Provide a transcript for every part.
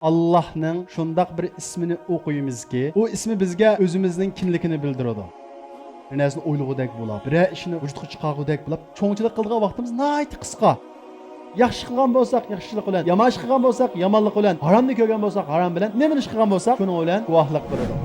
Allah'ның şundaq bir ismini okuyumuzki, o ismi bizge özümüzün kimlikini bildiradi. Bir narsani o'ylagudek bo'lib, bir ishni vujudga chiqargudek bo'lib, cho'ngchilik qilgan vaqtimiz nihoyat qisqa. Yaxshi qilgan bo'lsak, yaxshilik bilan, yomon ish qilgan bo'lsak, yomonlik bilan, haromni ko'rgan bo'lsak, harom bilan, nima ish qilgan bo'lsak, shuning bilan guvohlik beradi.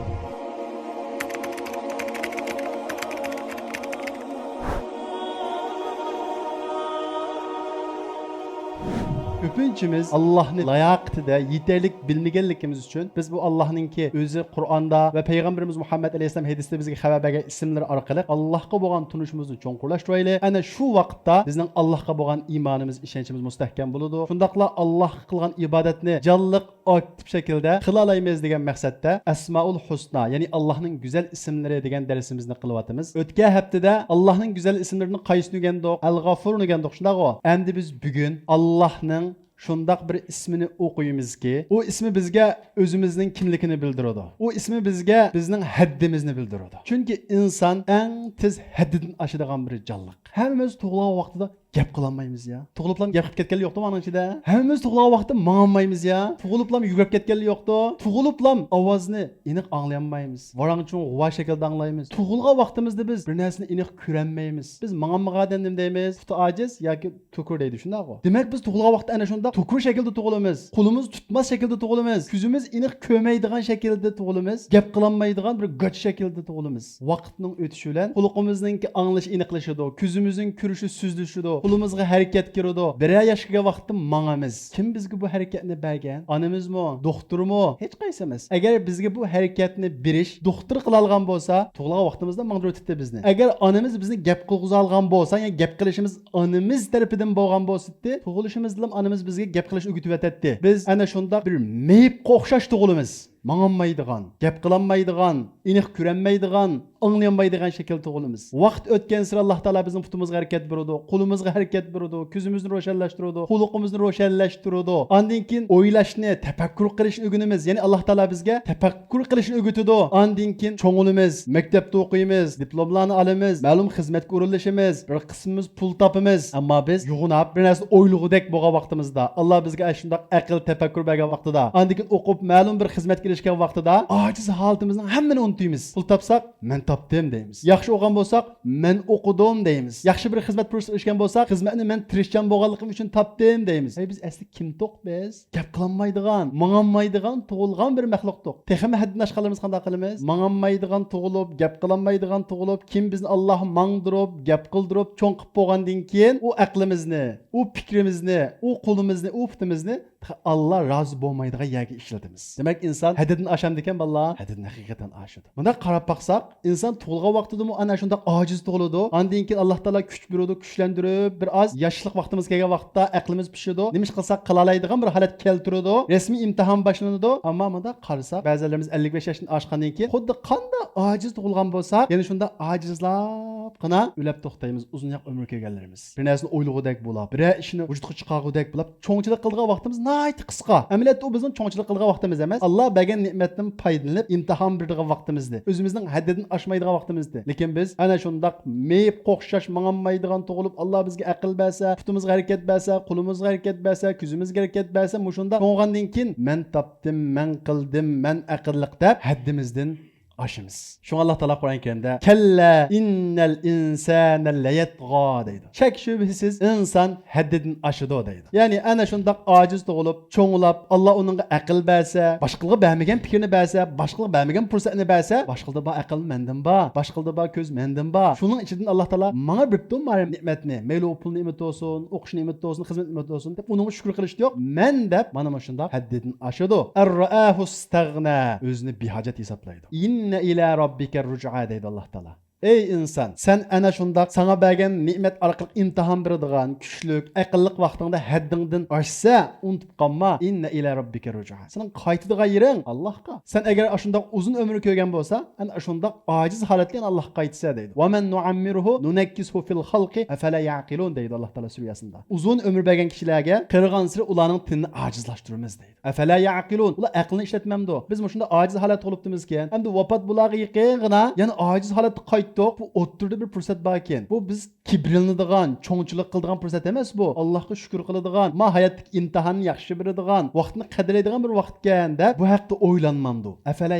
Köpünçimiz Allah'ın layıqtida yeterlik bilmegenlikimiz için biz bu Allah'ınki özü Kur'an'da ve Peygamberimiz Muhammed Aleyhisselam hadisinde bizge haber bergen isimler arkalı Allah'a boğan tunuşumuzu çoğunkurlaştıraylı. Ana şu vaqtda bizning Allah'a boğan imanımız, işençimiz müstehkem buludu. Şundaqla Allah kılgan ibadetini canlıq, aktif şekilde kılalayımız degen maqsadda Esmaul Husna yani Allah'ın güzel isimleri degen dersimizni kılıvatımız. Ötke haftada Allah'ın güzel isimlerini qaysını ögendik, El-Gafur'unu ögendik. Şundaq o. Endi biz bugün Allah'ın şundaq bir ismini okuyumuzki, o ismi bizge özümüzün kimlikini bildiradi. O ismi bizge bizning haddimizni bildiradi. Çünkü insan en tez haddidan aşadigan bir canlıq. Hemimiz tug'ilgan vaqtida gap qilolmaymiz ya. Tug'iliblam gap qilib ketganlar yo'qmi ana ichida? Hammamiz tug'ilgan vaqtda mangolmaymiz ya. Tug'iliblam yugurib ketganlar yo'qdi. Tug'iliblam ovozni aniq anglayolmaymiz. Varangchun g'uva shaklda anglaymiz. Tug'ilgan vaqtimizda biz bir narsani aniq ko'rolmaymiz. Biz manganmagan nima deymiz? Futi ojiz yoki tukur deydi, shundaqmi? Demak biz tug'ilgan vaqtda ana shunda tukur shaklda tug'ilamiz. Qo'limiz tutmas shaklda tug'ilamiz. Ko'zimiz aniq ko'rmaydigan shaklda tug'ilamiz. Gap qilolmaydigan bir goch shaklda tug'ilamiz. Vaqtning o'tishi bilan xulqimizning anglish aniqlashadi. Ko'zimizning ko'rishi suzlashadi. Qo'limizga harakat kiradi. Bir yoshga vaqtda mangamiz. Kim bizga bu harakatni bergan? Onamizmi, doktormi? Hech qaysi emas. Agar bizga bu harakatni berish doktor qila olgan bo'lsa, tug'ilgan vaqtimizda mangdirib o'tibdi bizni. Agar onamiz bizni gap qilg'iza olgan bo'lsa, ya'ni gap qilishimiz onamiz tarafidan bo'lgan bo'lsa, tug'ilishimiz bilan onamiz bizga gap qilish o'rgatib o'tadi. Biz ana shunda bir meyip o'xshash tug'ilamiz. Manganmaydigan, gap qilinmaydigan, aniq ko'ranmaydigan, anglayanmaydigan shaklda tug'ilamiz. Vaqt o'tgan sari Alloh taolo bizning putimizga harakat beradi, qo'limizga harakat beradi, ko'zimizni ro'shanlashtiradi, xulqimizni ro'shanlashtiradi. Ondan keyin o'ylashni, tafakkur qilishni o'rganamiz. Ya'ni Alloh taolo bizga tafakkur qilishni o'rgatadi. Ondan keyin cho'ng'ilimiz, maktabda o'qiymiz, diplomlarni olamiz, ma'lum xizmatga urilishimiz, bir qismimiz pul topamiz. Ammo biz yo'g'inab bir narsa o'ylagudek bo'lgan vaqtimizda, Alloh bizga shunday aql, tafakkur bergan vaqtida, ondan keyin o'qib ma'lum bir xizmatga erishgan vaqtida ojiz holatimizning hammani unutamiz. Pul topsak, men topdim deymiz. Yaxshi o'qigan bo'lsak, men o'qidim deymiz. Yaxshi bir xizmat fursati erishgan bo'lsak, xizmatni men tirishchan bo'lganligim uchun topdim deymiz. Biz asli kim to'q biz? Gap qilolmaydigan, manganmaydigan tug'ilgan bir maxluqdiq. Texmi haddan oshqanlarimiz qanday qilamiz? Manganmaydigan tug'ilib, gap qilolmaydigan tug'ilib, kim bizni Alloh mangdirib, gap qildirib, cho'ng qilib bo'lgandan keyin u aqlimizni, u fikrimizni, u qo'limizni, u putimizni Allah razı bo'lmaydigan yerga ishlatamiz. Demak inson haddidan oshadi ekan ballar, haddidan haqiqatan oshadi. Bunda qarab baqsak, inson tug'ilgan vaqtida ana shunday ojiz tug'iladi. Ondan keyin Alloh taolo kuch beradi, kuchlantirib, bir oz yoshlik vaqtimiz kelgan vaqtda aqlimiz pishadi. Nima qilsak qila oladigan bir holat keltiradi. Rasmiy imtihon boshlanadi. Ammo bunda qarasak, ba'zilarimiz 55 yoshdan oshgandan keyin xuddi qanday ojiz tug'ilgan bo'lsa, yana shunda ojizlab qana o'lab to'xtaymiz, uzunroq umr ko'rganlarimiz. Bir narsani o'ylagudek bo'lib, bir ishni vujudga chiqargudek bo'lib, cho'ngchilik qilgan vaqtimiz nihoyat qisqa. Amaliyotda u bizning cho'ngchilik qilgan vaqtimiz emas. Alloh bergan ne'matdan foydalanib imtihon beradigan vaqtimizdi. O'zimizning haddidan oshmaydigan vaqtimizdi. Lekin biz ana shundaq meyip qo'xshash manganmaydigan tug'ilib, Alloh bizga aql bersa, putimizga harakat bersa, qo'limizga harakat bersa, ko'zimizga harakat bersa, mushunda to'g'andan keyin men topdim, men qildim, men aqlliq deb haddimizdan aşımız. Şu Allah Teala Kur'an-ı Kerim'de kella innel insane leyetgâ deydi. Şek şüphesiz insan haddidin aşıdı deydi. Yani ana şundak aciz doğulup, çoğulap, Allah onun akıl berse, başkalığı beğenmegen fikrini berse, başkalığı beğenmegen fırsatını berse, başkalığı ba akıl mendin ba, başkalığı ba göz mendin ba. Şunun içinden Allah Teala bana biriptim var nimetini. Meyli o pul nimeti olsun, okuş nimeti olsun, hizmet nimeti olsun. Onun şükür kılışı yok. Men de bana şundak haddidin aşıdı. Er-ra'ahu stagna. Özünü bir hacet hesaplaydı. İnne ila rabbike rüc'a deydi Allah Teala. Ey insan, sen ana şundak sana bergen nimet arqılıq imtihan beradigan, küçlük, aqlliq vaqtında haddingdan oshsa, unutib qolma. Inna ila rabbika ruj'a. Senin qaytidigan yering Allohga. Sen agar ashundaq uzun ömür ko'rgan bo'lsa, ana ashundaq ojiz holatdan Alloh qaytsa deydi. Wa man nu'ammiruhu nunakkisuhu fil xalqi afala ya'qilun deydi Alloh taolo surasida. Uzun ömür bergan kishilarga qirg'an siri ularning tilini ojizlashtiramiz deydi. Afala ya'qilun. Ular aqlni ishlatmamdi. Biz shunda ojiz holat bo'libdimizkan, endi vafot bularga yaqingina, yana ojiz holatda aytdik, bu o'ttirda bir fursat bor ekan. Bu biz kibrinadigan, cho'ngchilik qiladigan fursat emas bu. Allohga shukr qiladigan, ma hayotdagi imtihonni yaxshi biladigan, vaqtni qadrlaydigan bir vaqt ekan deb bu haqda o'ylanmamdi. Afala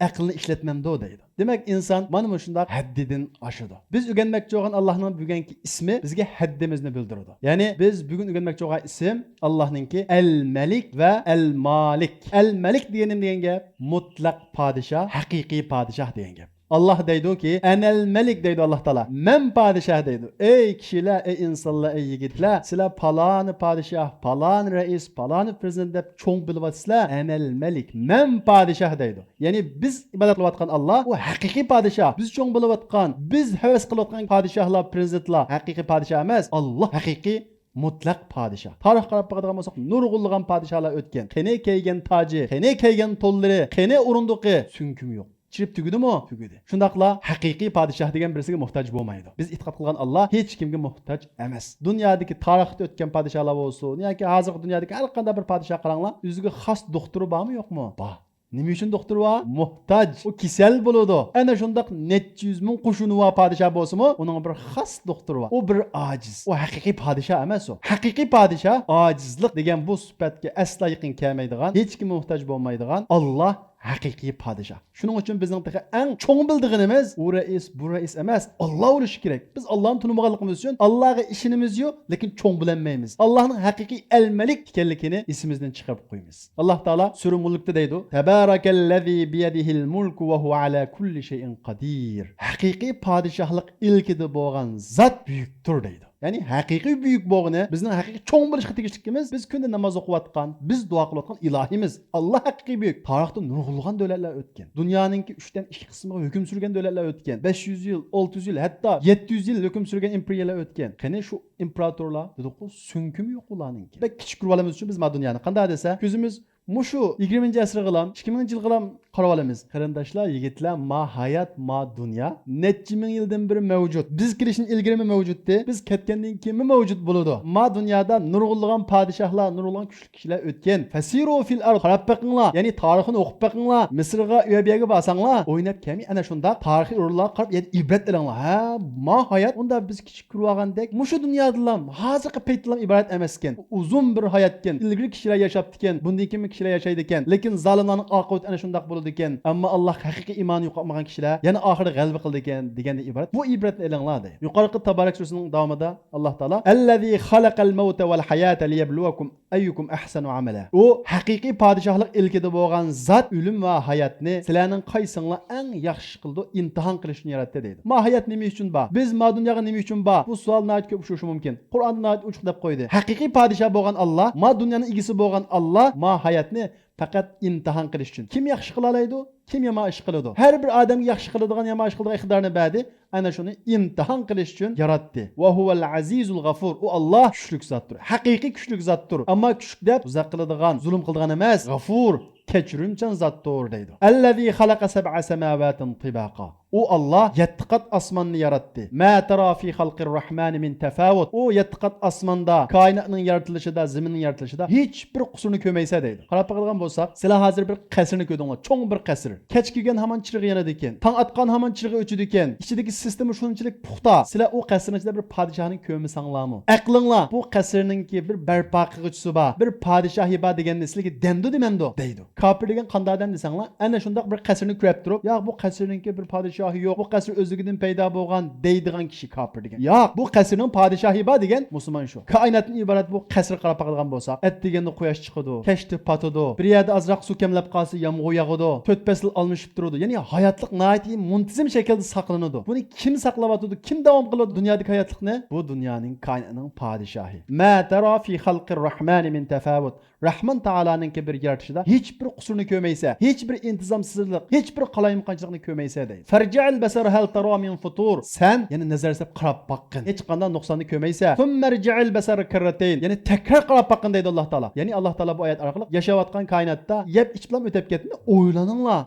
aqlni ishlatmamdi deydi. Demak, inson mana shunday haddidan oshadi. Biz o'rganmoqchi bo'lgan Allohning bugungi ismi bizga haddimizni bildiradi. Ya'ni biz bugun o'rganmoqchi bo'lgan ism Allohningki Al-Malik va Al-Malik. Al-Malik degan gap mutlaq podshoh, haqiqiy podshoh degan gap. Allah deydi ki enel melik deydi Allah Teala. Men padişah deydi. Ey kişiler, ey insanlar, ey yigitler. Sizler palanı padişah, palanı reis, palanı prezident dep çoğun bilvatsizler. Enel melik. Men padişah deydi. Yani biz ibadet kılatkan Allah o hakiki padişah. Biz çoğun bilvatkan, biz heves kılatkan padişahlar, prezidentler hakiki padişah emez. Allah hakiki mutlak padişah. Tarih qarab bakadigan bolsak, nurg'unlagan padişahlar o'tgan. Qene kiygan taji, qene kiygan tollari, qene urunduqi, sünkum yo'q. Chirib tugudi mu? Tugudi. Shundaqla haqiqiy podshoh degan birisiga muhtoj bo'lmaydi. Biz e'tiqod qilgan Alloh hech kimga muhtoj emas. Dunyodagi tarixda o'tgan podshohlar bo'lsin, yoki hozirgi dunyodagi har qanday bir podshoh qaranglar, o'ziga xos doktori bormi, yo'qmi? Bor. Nima uchun doktor va muhtoj? U kasal bo'ladi. Ana shundaq necha yuz ming qo'shini va podshoh bo'lsa-mu, uning bir xos doktori va u bir ojiz. U haqiqiy podshoh emas u. Haqiqiy podshoh ojizlik degan bu sifatga aslo yaqin kelmaydigan, hech kimga muhtoj bo'lmaydigan Alloh haqiqiy podshoh. Shuning uchun bizning eng cho'ng bildig'inimiz u rais, bu rais emas, Alloh bo'lishi kerak. Biz Allohni tunmaganligimiz uchun Allohga ishonimiz yo'q, lekin cho'ng bilinmaymiz. Allohning haqiqiy al-Malik ekanligini esimizdan chiqarib qo'yamiz. Alloh taolo sura Mulkda deydi: "Tabarakallazi biyadihil mulku va huwa ala kulli shay'in qodir." Haqiqiy podshohlik ilkida bo'lgan zot buyukdir deydi. Yani haqiqiy buyuk bo'g'ini bizning haqiqiy cho'ng bo'lishga tegishlikimiz, biz kunda namoz o'qiyotgan, biz duo qilayotgan ilohimiz. Alloh haqiqiy buyuk. Tarixda nurg'unlagan davlatlar o'tgan. Dunyoning 3dan 2 qismiga hukm surgan davlatlar o'tgan. 500 yil, 600 yil, hatto 700 yil hukm surgan imperiyalar o'tgan. Qani shu imperatorlar dedik-ku, sünkum yo'q ularninki. Bek kichik ko'rib olamiz uchun biz ma dunyoni qanday desa, ko'zimiz mushu 20-asr qilam, 2000-yil qilam qarab olamiz. Qarindoshlar, yigitlar, ma hayot, ma dunyo necha ming yildan beri mavjud. Biz kirishdan ilgari mavjuddi. Biz ketgandan keyin mavjud bo'ladi. Ma dunyoda nurg'unlagan podshohlar, nurg'unlagan kuchli kishilar o'tgan. Fasiru fil ard, qarab baqinglar. Ya'ni tarixini o'qib baqinglar. Misrga, Uyabiyaga borsanglar, o'ynab kelmay ana shunda tarixiy o'rinlarga qarab ibrat olinglar. Ha, ma hayot unda biz kichik ko'rib olgandek, mushu dunyodalam, hozirgi paytlar iborat emas ekan. Uzun bir hayot ekan. Ilgari kishilar yashapti ekan. Bundan keyin kishilar yashaydi ekan. Lekin zolimlarning oqibati ana shundaq bo'ladi ekan. Ammo Alloh haqiqiy iymon yo'qotmagan kishilar yana oxirida g'alaba qildi ekan deganda iborat. Bu ibratni elinglar deydi. Yuqorqi Tabarak surasining davomida Alloh taolo allazi xalaqal mauta val hayata liyabluwakum ayyukum ahsanu amala. U haqiqiy podshohlik ilkida bo'lgan zot o'lim va hayotni sizlarning qaysinglar eng yaxshi qildi, imtihon qilish uchun yaratdi deydi. Ma hayot nima uchun bor? Biz ma dunyoga nima uchun bor? Bu savol nayt ko'p ushishi mumkin. Qur'onda nayt uchuq deb qo'ydi. Haqiqiy podshoh bo'lgan Alloh, ma dunyoning egisi bo'lgan Alloh, ma hayotni faqat imtihon qilish uchun. Kim yaxshi qila oladi, kim yomon ish qiladi. Har bir odamga yaxshi qiladigan, yomon ish qiladigan iqtidorni berdi. Ana shuni imtihon qilish uchun yaratdi. Va huval azizul g'afur. U Alloh kuchli zotdir. Haqiqiy kuchli zotdir. Ammo kuchli deb uzoq qiladigan, zulm qiladigan emas. G'afur, kechirimchan zotdir deydi. Allazi xalaqa sab'a samavatin tibaqa. U Alloh 7 qat osmonni yaratdi. Ma tara fi xalqir rahman min tafawut. U 7 qat osmonda, koinotning yaratilishida, zaminning yaratilishida hech bir qusurni ko'maysa deydi. Qarab qilgan bo'lsak, sizlar hozir bir qasrni ko'rdinglar, cho'ng bir qasr. Kech kelgan hamon chirig'i yanadi ekan. Tong atgan hamon chirig'i o'chidi ekan. Ichidagi sistema shunchalik puxta. Sizlar u qasrning ichida bir podshohning ko'misanglarmi? Aqlinglar bu qasrningki bir barpo qiluvchisi bor, bir podshohi bor deganni sizlarga demdi demamdi deydi. Kofir degan qanday odam desanglar, ana shundaq bir qasrni ko'rib turib, yo'q bu qasrningki bir podshohi yo'q, bu qasr o'zligidan paydo bo'lgan deydigan kishi kofir degan. Yo'q, bu qasrning podshohi bor degan musulmon shu. Koinotning iborat bu qasr qarab qolgan bo'lsa, at deganda quyosh chiqadi, kechdi patadi, bir yerda azroq suv kamlab qolsa yomg'ir yog'adi, 4 fasl almashib turadi. Ya'ni hayotlik nihoyatda muntazam shaklda saqlanadi. Buni kim saqlab atadi, kim davom qiladi dunyodagi hayotlikni? Bu dunyoning koinotning podshohi. Ma tara fi xalqir rahman min tafawut. Rahman Taalaning bir yaratishida hech bir qusurni ko'maysa, hech bir intizomsizlik, hech bir qalayimqanchilikni ko'maysa deydi. Farja'al basar hal tara min futur. Sen yani nazar solib qarab boqqin. Hech qanday nuqsonni ko'maysa, thummarja'al basar karratayn. Yani takrar qarab boqqin deydi Alloh taolo. Yani Alloh taolo bu oyat orqali yashayotgan koinotda yeb ichib bilan o'tib ketdi. O'ylaninglar,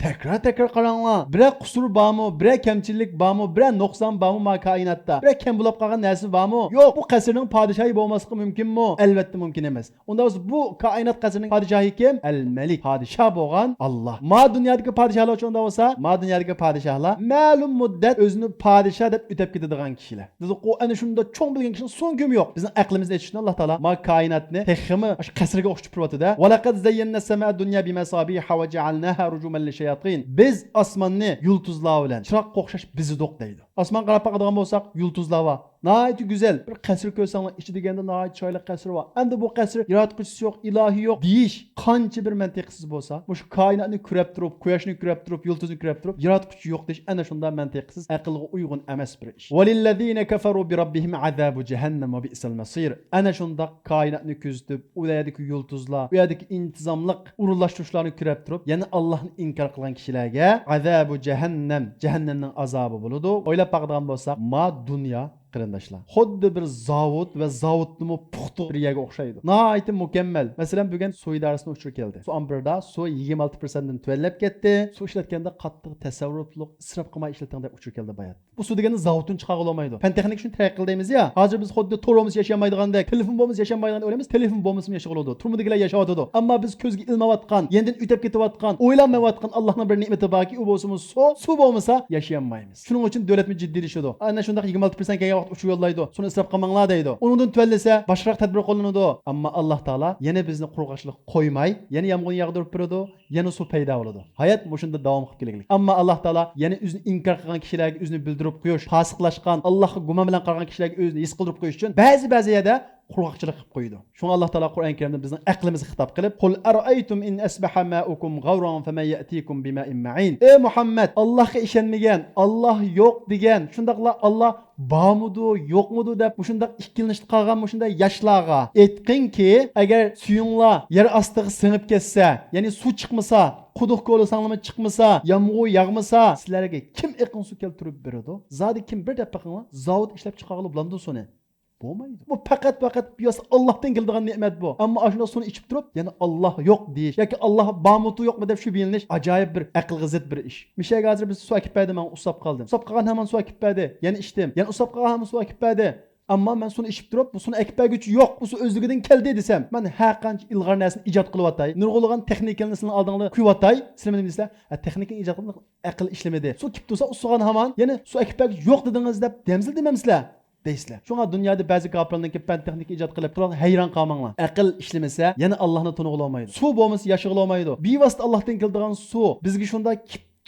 takrar qaranglar. Biror qusur bormi, biror kamchilik bormi, biror nuqson bormi ma koinotda? Biror kam bo'lib qolgan narsa bormi? Yo'q, bu qasrning podshohi bo'lmasligi mumkinmi? Albatta mumkin emas. Unda bu koinot qasrining podshohi kim? Al-Malik. Podshoh bo'lgan Alloh. Ma dunyodagi podshohlar uchun bo'lsa, ma dunyodagi podshohlar ma'lum muddat o'zini podshoh deb o'tab ketadigan kishilar. Biz o ana shunda cho'ng bilgan kishining so'ng ko'mi yo'q. Bizning aqlimizda aytishni Alloh taolo ma koinotni texmi shu qasrga o'xshatib turibdi-da. Va laqad zayyana as-samaa dunya bimasabiha va ja'alnaha rujuman lishayatin. Biz osmonni yulduzlar bilan chiroqqa o'xshash bizidoq deydi. Osmon qarab boqadigan bo'lsak, yulduzlar bor. Nəhayət güzel. Bir qəsr görsənglər, içi degəndə nəhayət çaylı qəsr var. Əmdə bu qəsr yaratqıcısı yox, ilahi yox. Deyiş qancha bir məntiqsiz bolsa, bu şu kainatni kürəb turub, quyoshni kürəb turub, yulduzni kürəb turub, yaratqıcı yox deyiş ana şunda məntiqsiz, aqlga uyğun emas bir iş. Velillezine kafaru bi rabbihim azabu cehennem ve bi'sal masir. Ana şunda kainatni küzdüb, o yerdeki yulduzlar, o yerdeki intizamlıq urullaşdırışlarını kürəb turub, yəni Allah'ın inkar qılan kişilərə azabu cehennem, cehennemnin azabı buludu. Oylab baxadigan bolsaq, ma dünya qarindoshlar xuddi bir zavod va zavodni puxta bir yerga o'xshaydi. Nihoyatda mukammal. Masalan, bugun suv idorasini uchirib keldi. Su amberda suv 26% dan tuvallab ketdi. Suv ishlatganda qattiq tasarrufliq, isrof qilmay ishlating deb uchirib keldi bayat. Bu suv degani zavoddan chiqarib olmaydi. Fan texnik shuni taraqqiy qildaymiz ya. Hozir biz xuddi torimiz yashamaydigandek, telefon bo'lmasa yashamaydigan o'ylaymiz. Telefon bo'lmasa yashayoladi. Turmudigilar yashayotadi. Ammo biz ko'zga ilmayotgan, yendan o'tib ketayotgan, o'ylanmayotgan Allohning bir ne'mati borki, u bo'lsa suv bo'lmasa yashayolmaymiz. Shuning uchun davlatimiz jiddiylashadi. Ana shunday 26% ga uçu yollaydı. Sonra israf qilmanglar deydi. Onundan tuvallasa boshqa tadbir qo'llanadi. Ammo Alloh taolo yana bizni qurg'oqchilik qo'ymay, yana yomg'ir yog'dirib beradi, yana suv paydo bo'ladi. Hayot mushunda davom qilib keladi. Ammo Alloh taolo yana o'zini inkor qilgan kishilarga o'zini bildirib qo'yish, fosiqlashgan, Allohga gumon bilan qilgan kishilarga o'zini his qildirib qo'yish uchun ba'zi yerda qurg'oqchilik qilib qo'ydi. Shunga Alloh taolo Qur'on Karimda bizning aqlimizni xitob qilib, "Qul ara'aytum in asbaha ma'ukum ghawran faman ya'tikum bima'in ma'in." Ey Muhammad, Allohga ishonmagan, Alloh yo'q degan, shundaqla Alloh bormidi, yo'qmidi deb shundaq ikkilanishib qolgan shunday yoshlarga aytqinki, agar suyunglar yer ostiga singib ketsa, ya'ni suv chiqmasa, quduq ko'lasanglar chiqmasa, yomg'ir yog'masa, sizlarga kim iqin suv keltirib beradi? Zodi kim bir deb baqinglar, zavod ishlab chiqarib bulandi suni. Bo'lmaydi. Bu faqat biyos Allohdan keladigan ne'mat bu. Ammo ashuna suvni ichib turib, yana Alloh yo'q deyish yoki Alloh bormi yo'qmi deb shu bilinish ajoyib bir aqlga zid bir ish. Mishaga hozir biz suv akib berdi, men usab qoldim. Usab qolgan hamon suv akib berdi, yana ichdim. Yana usab qolgan hamon suv akib berdi. Ammo men suvni ichib turib, bu suvni akib berguchi yo'q, bu suv o'zligidan keldi desam, men har qancha ilg'or narsani ijod qilyaptay, nurg'ulg'an texnikani sizning oldingizda qo'yaptay, sizlar nima deysizlar? Texnikani ijod qilib aql ishlamadi. Suv kib tursa, usug'an hamon, yana suv akib berguchi yo'q dedingiz deb demsil demamsizlar. Deysizlar. Şuna dünyada bazı kaplarlardan ki ben texnik icad qilib turib hayron qolmanglar. Aql ishlamasa, yana Allohni tunug'ila olmaydi. Suv bo'lmasa yashag'ila olmaydi. Bevosita Allohdan keladigan suv bizga shunda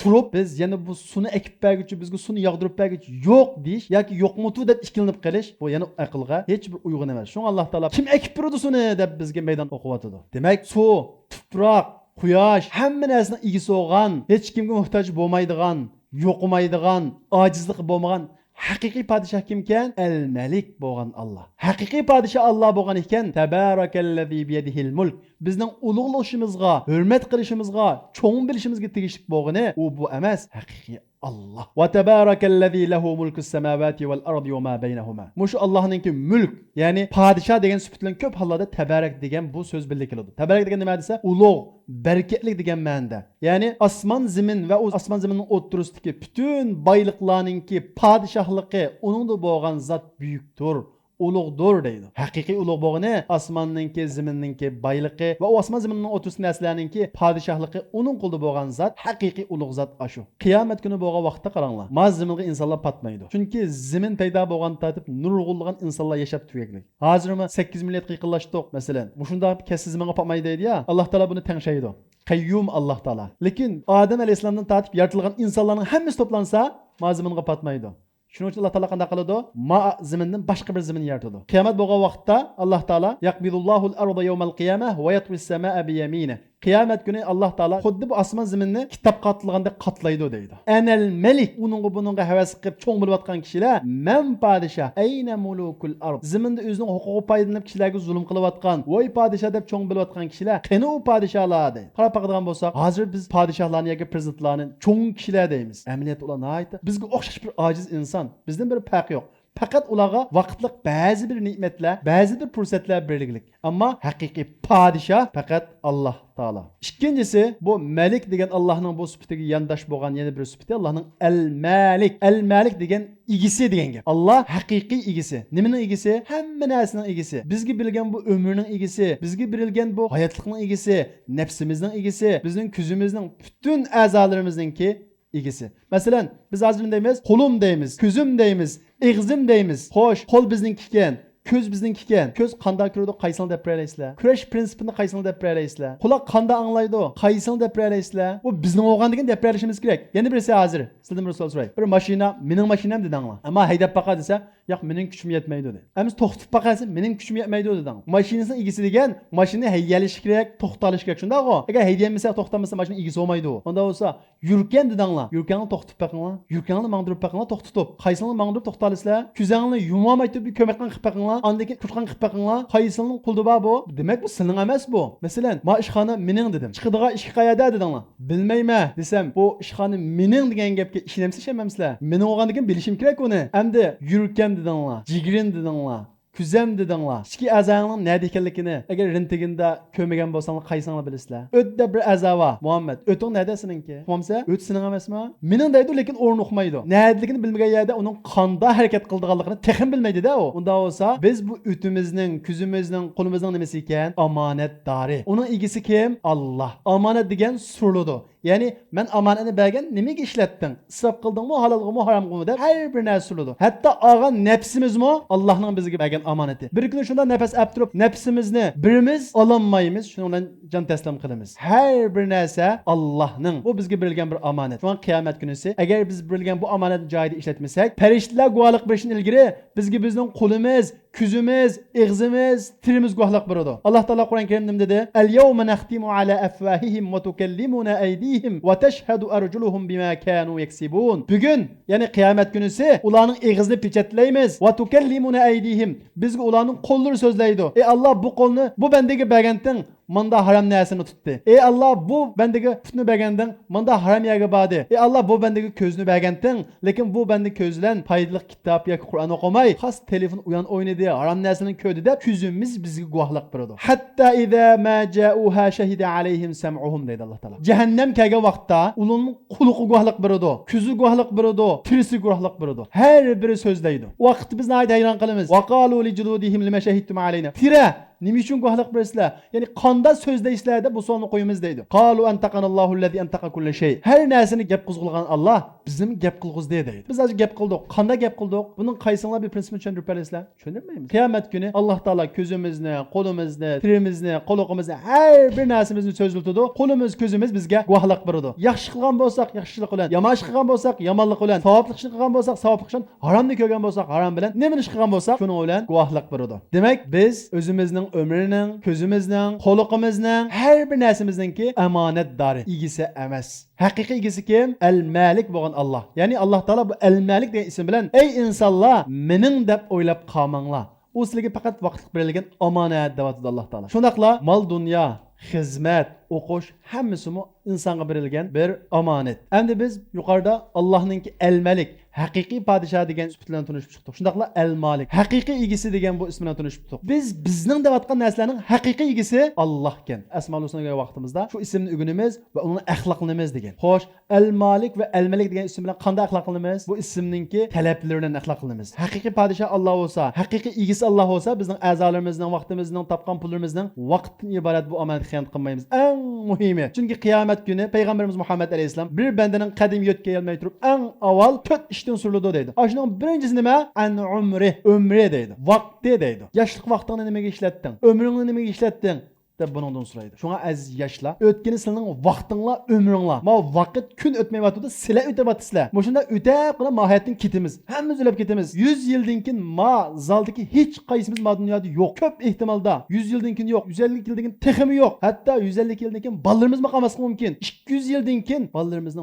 turib, biz yana bu suvni ekib berguchi, bizga suvni yog'dirib berguchi yo'q deyish yoki yo'qmitu deb ishkilinib qilish, bu yana aqlga hech bir uyg'un emas. Shunga Alloh taolo kim ekib berdi suvni deb bizga meydan o'qiyotdi. Demak, suv, tuproq, quyosh hamma narsaning egisi bo'lgan, hech kimga muhtoj bo'lmaydigan, yo'qmaydigan, ojizlik bo'lmagan haqiqiy podshoh kimkan? El-Malik bo'lgan Alloh. Haqiqiy podshoh Alloh bo'lgan ekan, tabarakallazi biyadihil mulk. Bizning ulug'lashimizga, hurmat qilishimizga, cho'ng bilishimizga tegishli bo'lgani u bu emas, haqiqiy Allah. Ve tebarakallazi lehu mulkus semavati vel ardi ve ma beynehuma. Muş Allah'ınki mülk, yani padişah degen sübütlen köp hallarda tebarek degen bu söz birlik kıldı. Tebarek degen ne dese? Ulug, bereketlik degen mende. Yani asman zemin ve o asman zeminin oturustaki bütün baylıklarınki padişahlığı onun da boğan zat büyüktür. Ulug'dur deydi. Haqiqiy ulug' bo'lgani osmonninki, zaminninki boyligi va u osmon zaminning o'tirish narsalarininki podshohligi uning qo'lida bo'lgan zot haqiqiy ulug' zot ashu. Qiyomat kuni bo'lgan vaqtda qaranglar. Ma zaminga insonlar patmaydi. Chunki zamin paydo bo'lgan tartib nurg'ulg'an insonlar yashab tugaylik. Hozirmi 8 milliard yaqinlashdik masalan. Bu shunda kesi zaminga patmaydi deydi ya. Alloh taolo buni tengshaydi. Qayyum Alloh taolo. Lekin Odam alayhisolamdan tartib yaratilgan insonlarning hammasi to'plansa, ma zaminga patmaydi. Shuning uchun Alloh taolo qanday qiladi? Ma zamindan boshqa bir zamin yaratadi. Qiyomat bo'lgan vaqtda Alloh taolo yaqbidullohul arda yawmal qiyamah va yatwi as-samaa bi yaminihi. Qiyomat kuni Alloh taolo xuddi bu osmon zaminni kitob qatliganda qatlaydi deydi. Anal malik buningga havas qilib cho'ng bo'layotgan kishilar men podshoh ayna mulukul ard. Zaminda o'zining huquqi foydalanib kishilarga zulm qilayotgan, voy podshoh deb cho'ng bo'layotgan kishilar qani u podshohlar deydi. Qarab baqadigan bo'lsak, hozir biz podshohlarni yoki prezidentlarni cho'ng kishilar deymiz. Amaliyat ular nihoyatda bizga o'xshash bir ojiz inson. Bizdan bir farq yo'q. Fakat ularga vaqtliq ba'zi bir ne'matlar, ba'zi bir fursatlar berilgilik. Ammo haqiqiy podshoh faqat Alloh taolo. İkincisi bu Malik degan Allohning bu sifatiga yandash bo'lgan yana bir sifati Allohning El-Malik. El-Malik degan igisi degan gap. Alloh haqiqiy igisi. Nimaning igisi? Hamma narsaning igisi. Bizga bilgan bu ömrning igisi, bizga berilgan bu hayotlikning igisi, nafsimizning igisi, bizning ko'zimizning, bütün a'zolarimizninki egisi. Masalan, biz hozir deymiz, qo'lim deymiz, ko'zim deymiz, ig'zim deymiz. Xo'sh, qo'l bizniki ekan. Ko'z bizniki ekan. Ko'z qanday ko'radi, qaysini deb bilaysizlar. Kurash prinsipini qaysini deb bilaysizlar. Quloq qanday anglaydi, qaysini deb bilaysizlar. Bu bizning o'g'andigan deb bilishimiz kerak. Yana birisi hozir sizdan bir savol so'ray. Bir mashina, mening mashinam dedinglar. Ammo haydab baqa desa, yo'q, mening kuchim yetmaydi dedi. Amiz to'xtatib baqasi, mening kuchim yetmaydi deding. Mashinasining egisi degan, mashina haydalishi kerak, to'xtalishi kerak. Shundaqmi? Agar haydayolmasa, to'xtamasa mashina egisi bo'lmaydi. Unda bo'lsa, yurgan dedinglar. Yurganni to'xtatib baqinglar. Yurganni mangdirib baqinglar, to'xtatib. Qaysini mangdirib to'xtalisizlar? Ko'zingni yumolmaydi, bir ko'makdan qilib baqinglar. Andaki tutqan qilib baqinglar. Qaysini quldi bu? Demak bu sening emas bu. Masalan, ma ishxona mening dedim. Chiqadigan ish qayerda dedinglar. Bilmayman desam, bu ishxona mening degan gapga ishonamsizlar? Mening o'g'anligim bilishim kerak uni. Endi yurgan dedinglar. Jigirin dedinglar. Kuzam dedinglar. Ichki a'zoning nada ekanligini agar rintiginda ko'magan bo'lsanglar qaysinglar bilasizlar. O'tda bir a'zova Muhammad, o'ting nada seninki? Bo'lmasa, o't sening emasmi? Mening deydi, lekin o'rin uqmaydi. Nadaligini bilmagan yerda uning qanday harakat qildiganligini texim bilmaydi-da u. Unda bo'lsa, biz bu o'timizning, kuzimizning, qo'limizning nimasi ekan? Omonatdori. Uning egisi kim? Alloh. Omonat degan surludir. Ya'ni men omonatni bergan nimaga ishlatding? Isrof qildingmi, halolmi, harommi deb har bir narsa surludir. Hatto olgan nafsimizmi Allohning bizga bergan omonati. Bir kun shunda nafas olib turib, nafsimizni birimiz ololmaymiz, shuning bilan jon taslim qilamiz. Har bir narsa Allohning, bu bizga berilgan bir omonat. Shu qiyomat kunisi agar biz berilgan bu omonatni joyida ishlatmasak, farishtalar guvohlik berishdan ilgari bizga bizning qo'limiz, ko'zimiz, ig'zimiz, tilimiz guvohlik beradi. Alloh taolo Qur'on Karimda dedi: "Al-yawma naxtimu ala afwahihim wa tukallimuna aydihim wa tashhadu arjuluhum bima kanu yaksibun." Bugun, ya'ni qiyomat kunisi ularning ig'zini pechatlaymiz. "Va tukallimuna aydihim." Bizga ularning qo'llari so'zlaydi. Ey Alloh, bu qo'lni bu bandaga berganding, manda haram narsani tutdi. Ey Alloh, bu bandaga putni berganding, manda haram yerga bordi. Ey Alloh, bu bandaga ko'zni berganding, lekin bu banda ko'z bilan foydali kitob yoki Qur'on o'qimay, xos telefon uyan o'ynadi, haram narsani ko'rdi deb ko'zimiz bizga guvohlik beradi. Hatta iza ma ja'uha shahida alayhim sam'uhum deydi Alloh taolo. Jahannam kelgan vaqtda ularning quloqi guvohlik beradi, ko'zi guvohlik beradi, tilisi guvohlik beradi. Har biri so'zlaydi. Vaqt bizni hayron qilamiz. Waqalu li juludihim lima shahidtum alayna. Tira nima uchun guvohlik bersizlar? Ya'ni qanda so'zlaysizlar deb bu savolni qo'yamiz deydi. Qalu antaqanallohu allazi antaqa kulli shay. Har narsani gap qilgan Alloh bizim gap qilg'izdi deydi. Biz hozir gap qildik. Qanda gap qildik? Buning qaysinglar bir prinsipini tushuntirib berasizlar? Tushuntirmaymiz. Qiyomat kuni Alloh taolo ko'zimizni, qo'limizni, tilimizni, quloqimizni, har bir narsamizni so'zlatadi. Qo'limiz, ko'zimiz bizga guvohlik beradi. Yaxshi qilgan bo'lsak, yaxshilik bilan, yomon ish qilgan bo'lsak, yomonlik bilan, savoblik ish qilgan bo'lsak, savoblik bilan, haromni ko'rgan bo'lsak, harom bilan, nima ish qilgan bo'lsak, shuning bilan guvohlik beradi. Demak, biz o'zimizning ömrünün, ko'zimizning, qo'liqimizning, har bir narsamizningki omonatdori, egisi emas. Haqiqiy egisi kim? El-Malik bo'lgan Alloh. Ya'ni Alloh taolo bu El-Malik degan ism bilan ey insonlar, mening deb o'ylab qolmanglar. U sizlarga faqat vaqtlik berilgan omonat deb atadi Alloh taolo. Shundaqla mol dunyo, xizmat, o'qish hammasi insonga berilgan bir omonat. Endi biz yuqorida Allohninki El-Malik, haqiqiy podshoh degan ism bilan tanishib chiqdik. Shundaqla El-Malik, haqiqiy egisi degan bu ism bilan tanishib chiqdik. Biz bizning devatgan narsalarning haqiqiy egisi Alloh ekan. Asmaul husnaga vaqtimizda shu ismni o'rganamiz va uni axloqlaymiz degan. Xo'sh, El-Malik va El-Malik degan ism bilan qanday axloqlaymiz? Bu ismninki talablaridan axloqlaymiz. Haqiqiy podshoh Alloh bo'lsa, haqiqiy egisi Alloh bo'lsa, bizning a'zolarimizning, vaqtimizning, topgan pullarimizning vaqtdan iborat bu omonatga xiyonat qilmaymiz. Eng muhimi, chunki qiyomat kuni payg'ambarimiz Muhammad alayhisalom bir bandaning qadim yotga olmay turib, eng avval 4 ishdan suruladi deydi. Shuning birinchisi nima? An umri deydi. Vaqti deydi. Yoshlik vaqtini nimaga ishlatding? Umringni nimaga ishlatding? deb bundan so'raydi. Shunga aziz yoshlar, o'tgan sizning vaqtinglar, umringlar. Ma vaqt kun o'tmayotdi, sizlar o'tayotsizlar. Shunda o'tab qilib mohiyatdan ketimiz. Hammamiz o'lib ketamiz. 100 yildan keyin ma zaldagi hech qaysimiz ma dunyoda yo'q. Ko'p ehtimolda 100 yildan keyin yo'q, 150 yildan keyin texmi yo'q. Hatto 150 yildan keyin bolalarimiz qolmasligi mumkin. 200 yildan keyin bolalarimiz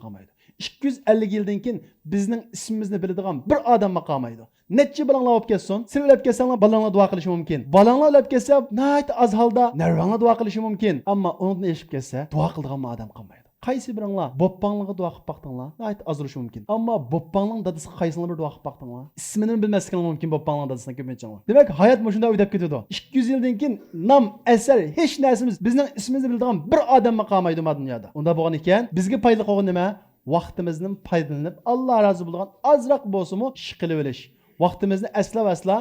qolmaydi. 250 yildan keyin bizning ismimizni biladigan bir odam qolmaydi. Necha balanglar olib ketsin, siz o'lib ketsanglar balanglar duo qilishi mumkin. Balanglar o'lib ketsa, nayt az holda narvanglar duo qilishi mumkin. Ammo undan eshib ketsa, duo qiladigan odam qolmaydi. Qaysi biringlar boppanglarga duo qilib baqdinglar? Nayt azilishi mumkin. Ammo boppangning dadasi qaysinglar bir duo qilib baqdinglar? Ismini bilmasliging mumkin boppangning dadasidan ko'pincha. Demak, hayot shunda o'tib ketadi. 200 yildan keyin nom, asar, hech narsamiz bizning ismimizni biladigan bir odam qolmaydi bu dunyoda. Unda bo'lgan ekan, bizga foyda qilgan nima? Vaqtimizdan foydalanib, Alloh rozi bo'lgan azroq bo'lsa-mu ish qilib olish. Vaqtimizni asla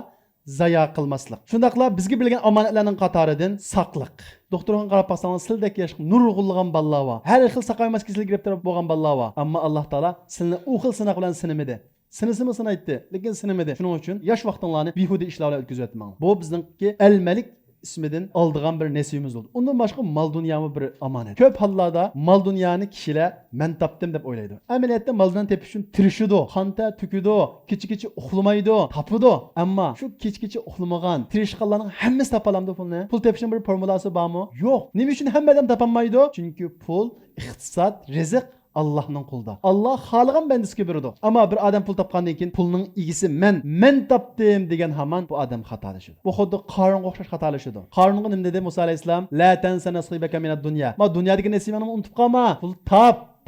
zaya qilmaslik. Shundaqla bizga bilgan omonatlarning qatoridan saqliq. Doktorga qarab baxsangiz, sildek yosh nurg'ulg'an ballar bor. Har xil saqaymas kasallik girib turib bo'lgan ballar bor. Ammo Alloh taolo sizni u xil sinoq bilan sinimidi. Sinisimi sinaytdi, lekin sinimidi. Shuning uchun yosh vaqtinglarni behuda ishlarga o'tkazayotmang. Bu bizningki al-malik ismidan oldigan bir nasibimiz bo'ldi. Undan boshqa mol dunyomi bir omonat. Ko'p hollarda mol dunyoni kishilar men topdim deb o'ylaydi. Amaliyotda mol dunyoni tepish uchun tirishidi, qonta to'kidi, kecha to'xlamaydi, topidi. Ammo shu kecha uxlamagan, tirishganlarning hammasi topalamdi pulni. Pul tepishning bir formulasi bormi? Yo'q. Nima uchun hammadan topolmaydi? Chunki pul, iqtisod, rizq Allah'ın qulda. Allah xalığın bendisiga beradi. Ama bir adam pul topgandan keyin pulning egisi men topdim degan hamon bu adam xatolashidir. Bu xuddi Qarunga o'xshash xatolashidir. Qarunga nima dedi Musa alayhisalom? La tansa nasibaka minad dunya. Ma dunyodagi nasibani unutib qolma. Pul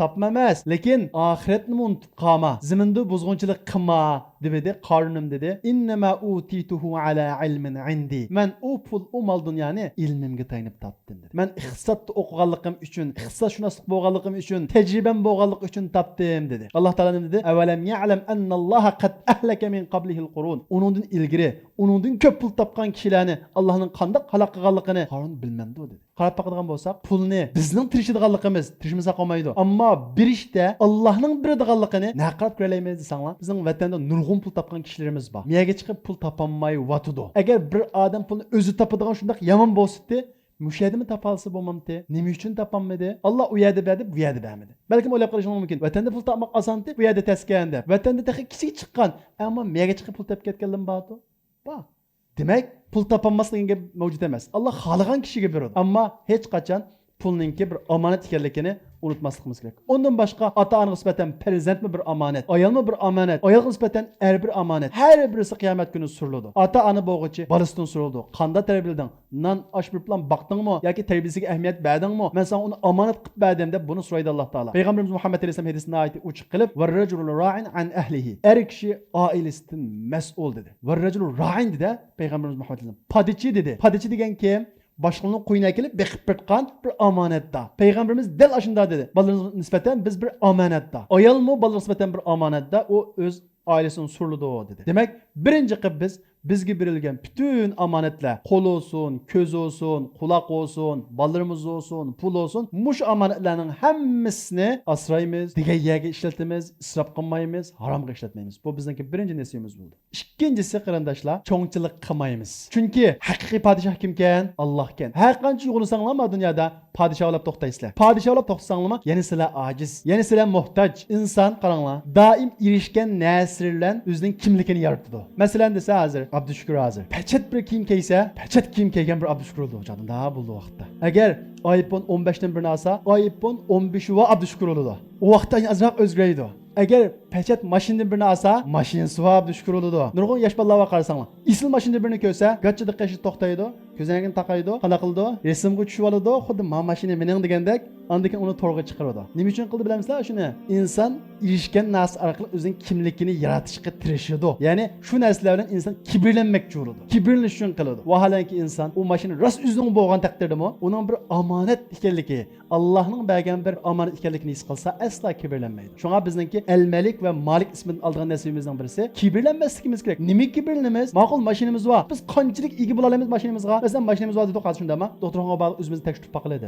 tapma emas, lekin oxiratni unutib qolma. Ziminda buzg'unchilik qilma dedi. Qarunum dedi. Innama utituhu ala ilmin indi. Men u pul, u mol dunyoni ilmimga tayinib topdim dedi. Men iqtisodda o'qiganligim uchun, iqtisod shunaslik bo'lganligim uchun, tajribam bo'lganlik uchun topdim dedi. Alloh taolo nima dedi? Avalam ya'lam annalloha qad ahlaka min qablihi al-qurun. Uningdan ilgari, uningdan ko'p pul topgan kishilarni Allohning qanday xalaq qilganligini Qarun bilmadi dedi. Qarab bakadigan bo'lsak, pulni bizning tirishimizga qolmaydi. Ammo birishda Allohning beradiganligini naqab ko'raymiz desanglar, bizning vatanda nurg'un pul topgan kishilarimiz bor. Miyaga chiqib pul topolmay vatudo. Agar bir odam pulni o'zi topadigan shunday yomon bo'lsa, müşahidimi tapalsa bo'lmamdi? Nima uchun topolmadi? Alloh u yerda berdi, bu yerda bermadi. Balkim o'ylab qolishing mumkin. Vatanda pul topmoq oson deb, bu yerda taskan deb. Vatanda taxi kichik chiqqan, ammo miyaga chiqib pul topib ketganlar bordi. Bor. Demak, pul topolmasligiga mavjud emas. Alloh xohlagan kishiga beradi. Ammo hech qachon pulninki bir omonat ekanligini unutmasligimiz kerak. Ondan boshqa ota-ona nisbatan farzandmi bir omonat, ayolmi bir omonat, ayolga nisbatan bir omonat. Har birisi qiyomat kuni suriladi. Ota-ona bo'g'ichi bolasidan suriladi. Qanday tarbiyading? Non osh bir bilan baqdingmi yoki tarbiyasiga ahamiyat berdingmi? Men sana uni omonat qilib berdim deb buni so'raydi Alloh taolo. Payg'ambarimiz Muhammad alayhisalom hadisida aytib uchiq qilib, "Va rajulun ra'in an ahlihi." Er kishi oilasidan mas'ul dedi. "Va rajulu ra'in" dedi Payg'ambarimiz Muhammad alayhisalom. Padichi dedi. Padichi degan kim? Boshqalarning qo'yniga kelib beqib bitgan bir omonatda. Payg'ambarimiz dal ashunda dedi. Bolalarga nisbatan biz bir omonatda. Ayolmi bolalarga nisbatan bir omonatda, u o'z oilasini surladi dedi. Demak, birinchi qilib bizga berilgan bütün amanetler, qo'l olsun, ko'z olsun, quloq olsun, bolalarimiz olsun, pul olsun, mush amanetlarning hammasini asraymiz, degan yerga ishlatamiz, isrof qilmaymiz, haromga ishlatmaymiz. Bu bizningki birinchi nasibimiz bo'ldi. Ikkinchisi qarindoshlar, cho'ngchilik qilmaymiz. Chunki haqiqiy podshoh kimkan? Alloh ekan. Har qancha yug'unsanglarmi dunyoda podshohlab to'xtaysizlar. Podshohlab to'xtasanglarmi, yana sizlar ojiz, yana sizlar muhtoj. Inson qaranglar, doim erishgan narsalar o'zining kimligini yaratadi. Masalan desa hozir Abdüşükür hazır. Peçet bir kiyim kiyse, peçet kiyim kiygen bir Abdüşükür oldu hocam. Daha buldu vaqtda. Eğer iPhone 15'ten birini alsa, iPhone 15'i var Abdüşükür oldu. O vaqtda azroq o'zgaraydi. Eğer peçet maşindan birini alsa, mashinasi var Abdüşükür oldu. Nurg'un yosh bolalarga qarasanglar, isl mashinada birini ko'rsa, gachchida qashi to'xtaydi, ko'zoynagini taqaydi, qana qildi, resimga tushib oladi, xuddi "Ma mashina mening" degandek, andan uni to'rga chiqaradi. Nima uchun qildi bilamizlar shuni? Inson erishgan narsa orqali o'zining kimligini yaratishga tirishadi. Ya'ni shu narsalar bilan inson kibrlanmoqchi bo'ladi. Kibrlanish uchun qiladi. Vaholanki inson u mashina rost o'zining bo'lgan taqdirdami, uning bir omonat ekanligi, Allohning bergan bir omonat ekanligini his qilsa, aslo kibrlanmaydi. Shunga bizningki al-Malik va Malik ismini olgan nasibimizning birisi kibrlanmasligimiz kerak. Nima kibrlanamiz? Ma'qul mashinamiz bor. Biz qanchalik ega bo'la olamiz mashinamizga? Masalan, mashinamiz bor deb hozir shundami? Doktorga borib o'zimizni tekshirib baqiladi.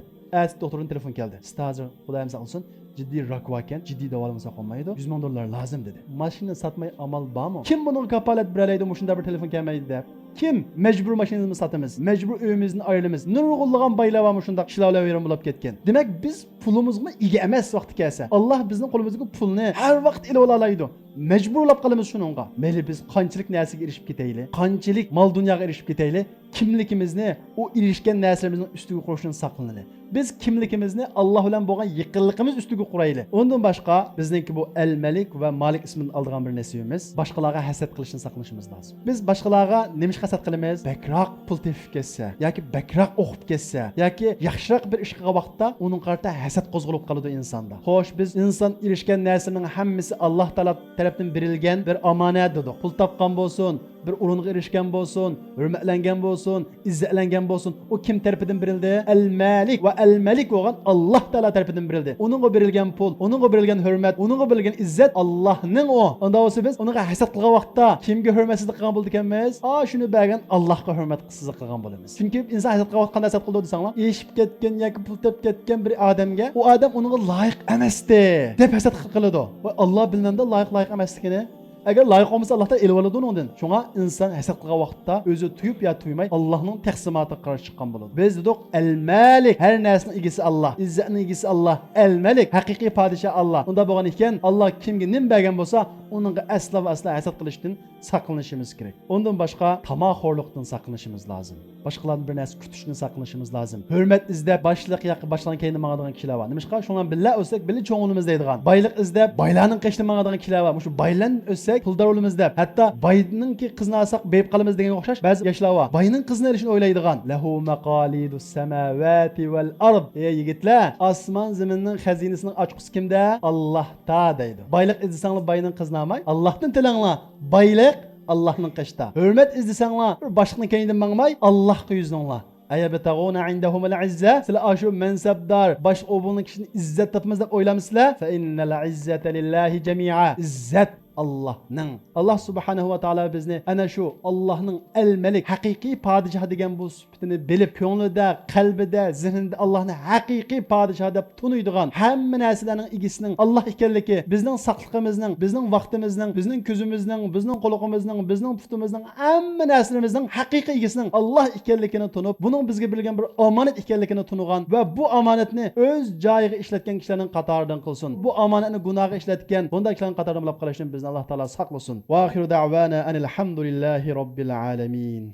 Doktorning telefon keldi. Stajyer Xudoyim saqlasin, jiddiy rak ekan, jiddiy davolamasa qolmaydi. 100 ming dollar lozim dedi. Mashina sotmay amal bormi? Kim buni kafolat beralaydi? Shunda bir telefon kelmaydi deb. Kim mecbur mashinamizni sotamiz? Mecbur uyimizni ayiramiz. Nurg'ulg'an boylar va shunda ishlovlar verim bo'lib ketgan. Demak, biz pulimizni ega emas vaqti kelsa, Alloh bizning qo'limizga pulni har vaqt ilib olaydi. Mecburlab qolamiz shuningga. Mayli biz qanchalik narsaga erishib ketaylik, qanchalik mol dunyoga erishib ketaylik, kimligimizni o erishgan narsalarimizni ustiga qo'yishdan saqlanaylik. Biz kimligimizni Alloh bilan bo'lgan yaqinligimiz ustiga quraylik. Undan boshqa bizningki bu al-Malik va Malik ismini olgan bir nasibimiz, boshqalarga hasad qilishdan saqlanishimiz lozim. Biz boshqalarga nima hasad qilamiz? Bakroq pul tepib ketsa, yoki bakroq o'qib ketsa, yoki yaxshiroq bir ish qilgan vaqtda uning qarta hasad qo'zg'alib qoladi insonda. Xo'sh, biz inson erishgan narsaning hammasi Alloh tarafdan berilgan bir omonat dedik. Pul topgan bo'lsin, bir o'ringa erishgan bo'lsin, hurmatlangan bo'lsin, izzatlangan bo'lsin, u kim tarafidan berildi? Al-Malik va al-Malik bo'lgan Alloh taolo tarafidan berildi. Uningga berilgan pul, uningga berilgan hurmat, uningga berilgan izzat Allohning o. Unda bo'lsa biz uningga hasad qilgan vaqtda kimga hurmatsizlik qilgan bo'ldik ekanmiz? Shuni bergan Allohga hurmatsizlik qilgan bo'lamiz. Chunki inson hasad qilgan vaqt qanday hasad qildi desanglar, eshib ketgan yoki pul topib ketgan bir odamga u odam uningga loyiq emasdi deb hasad qiladi. Va Alloh bilmamda loyiq emasligini agar loyiq olmasa Allohdan elib oladi undan. Shunga inson hasad qilgan vaqtda o'zi tuyib yo tuymay Allohning taqsimotiga qarshi chiqqan bo'ladi. Biz dedik al-Malik, har narsaning egasi Alloh, izzatning egasi Alloh, al-Malik, haqiqiy podshoh Alloh. Unda bo'lgan ekan, Alloh kimga nim bergan bo'lsa, uningga asla va asla hasad qilishdan saqlanishimiz kerak. Undan boshqa tamoqxo'rlikdan saqlanishimiz lozim. Boshqalardan bir narsa kutishdan saqlanishimiz lozim. Hurmat izlab boshliq yoki boshlan keyin mangadigan kishilar bor. Nimishqa shundan billa o'sak, billa cho'ng'ilimiz deydigan. Boylik izlab boylarning qishda mangadigan kishilar bor. Shu boylan o'sak, puldor bo'lamiz deb. Hatto boyninki qizni olsak, beyib qolamiz degan o'xshash ba'zi yoshlar bor. Boyning qizni olishni o'ylaydigan. Lahu maqalidus samawati val ard. Ey yigitlar, osmon zaminning xazinasining ochqusi kimda? Allohda deydi. Boylik izlasanglar boyning qizni olmay, Allohdan tilanglar. Boylik Allohning qishda. Hurmat izlasanglar, bir boshqani kayindan mangmay, Allohga yuzlanglar. Ayabtaguna indahumul izza. Sizlar ashu mansabdor, bosh o'bulning kishini izzat topamiz deb o'ylamsizlar? Fa innal izzata lillahi jami'a. Izzat Allah'ның. Allah subhanahu wa ta'ala bizni ana shu Allah'ның el-Malik, haqiqiy podshoh degan bu sifatini bilib, ko'nglida, qalbida, zihnida Allah'ni haqiqiy podshoh deb tunuydigan, hamma narsalarning egasining Allah ekanligi, bizning saqliqimizning, bizning vaqtimizning, bizning ko'zimizning, bizning quloqimizning, bizning putimizning, hamma narsalamizning haqiqiy egasining Allah ekanligini tunib, buning bizga berilgan bir omonat ekanligini tunugan va bu omonatni o'z joyiga ishlatgan kishilarning qatoridan qilsin. Bu omonatni gunohga ishlatgan bunday kishilarning qatoridan bo'lib qolishdan bizni Allah Taala saqlasin. Va axiru da'vana anil hamdulillahi robbil alamin.